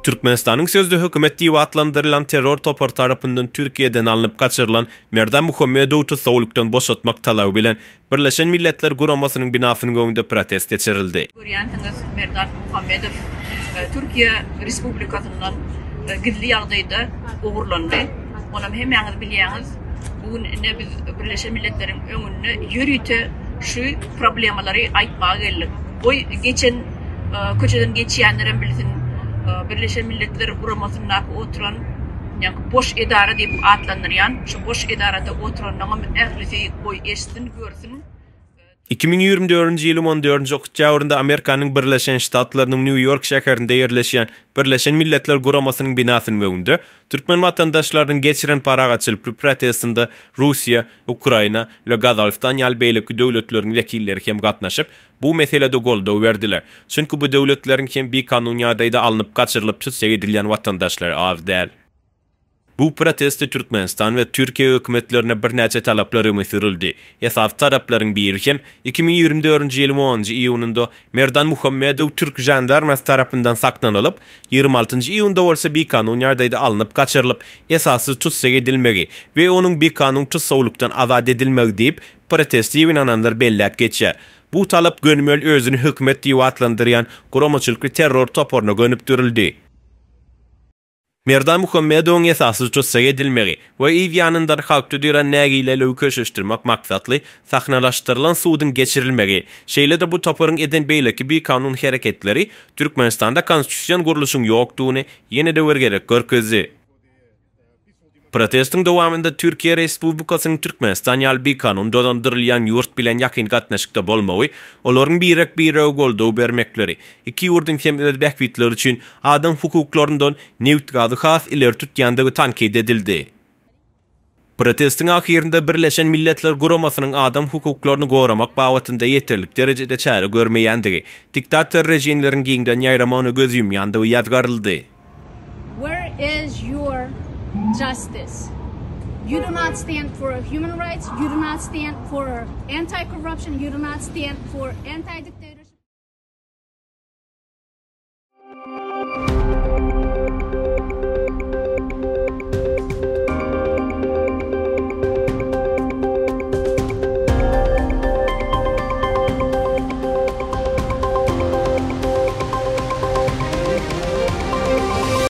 Türkmenistan'ın sözde hökümet diýip adlandyrılan terror topar tarapyndan Türkiýeden alınıp kaçırılan Merdan Muhammedow'u sowlukdan boşatmak talaby bilen Birleşen Milletler Guramasynyň binasynyň öňünde protest geçirildi. Görýänsiňiz Merdan Muhammedow Türkiýe Respublikasynyň gizli ýagdaýda ogurlandy. Onam hemeňiz bilýäňiz, bugün biz Birleşen Milletler'in öňünde ýürüýte şu problemleri aýtmaga geldik. Oy geçen köçeden geçýänlerim bilsin. Birleşen Milletler Guramasyna oturan yani boş edara diýip adlandyrýan şu boş edarada oturanlaryň ählisi oy eşitsin görsün. 2024-nji ýylyň 14-nji oktýabrynda Amerikanyň Birleşen Ştatlarynyň New York şäherinde ýerleşýän Birleşen Milletler Guramasynyň binasynyň öňünde türkmen watandaşlarynyň geçiren paragaçylyk protestinde Russiýa, Ukraina we Gazalistan ýalbeýleki döwletleriň wekilleri hem gatnaşyp bu meselede goldaw berdiler. Çünki bu döwletleriň hem bir kanun ýagdaýda alınıp kaçırılıp tutsa edilýän watandaşlar az däl. Bu protesti Türkmenistan ve Türkiye hökümetlerine bir näçe talaplary öňe Esas taraplaryň biri hem 2024-nji ýylyň 10-njy iýunynda Merdan Muhammedow Türk jandarmasy tarapyndan saklanylyp, 26-njy iýunda bolsa bir kanun ýagdaýda alınıp kaçırılıp esasy tutsa edilmegi we onuň bir kanun tutsawlukdan azad edilmegi diýip protesti ýigrananlar bellap geçýär. Bu talap gönümel özüni hökümet diýip adlandyrýan guramaçylyk terror toparyna gönüpdirildi. Merdan Muhammedowyň esasy tutsa edilmegi we ýanyndan halkty diýen nägile löwkeşişdirmek maksatly sahnalaşdyrylan suwdyň geçirilmegi. Şeýle-de bu toparyň eden beýleki bir kanun hereketleri Türkmenistanda konstitusiýan guruluşyň ýokdugyny ýene-de bergerek görkezdi. Protestiň dowamında Türkiýe Respublikasynyň Türkmenistan ýaly bir kanun dodandyrylýan ýurt bilen ýakyn gatnaşykda bolmagy, olaryň bir goldaw bermekleri, iki ýurdun hemde bähwitleri üçin adam hukuklaryndan newtgaly has ileri tutýandygy tankid edildi. Protestiň ahirinde Birleşen Milletler Guramasynyň adam hukuklaryny goramak bawatynda ýeterlik derejede çäre görmeýändigi, diktator rejimleriň giňden ýaýramany göz ýumýandygy ýazgaryldy. Where is your justice? You do not stand for human rights, you do not stand for anti-corruption, you do not stand for anti-dictatorship.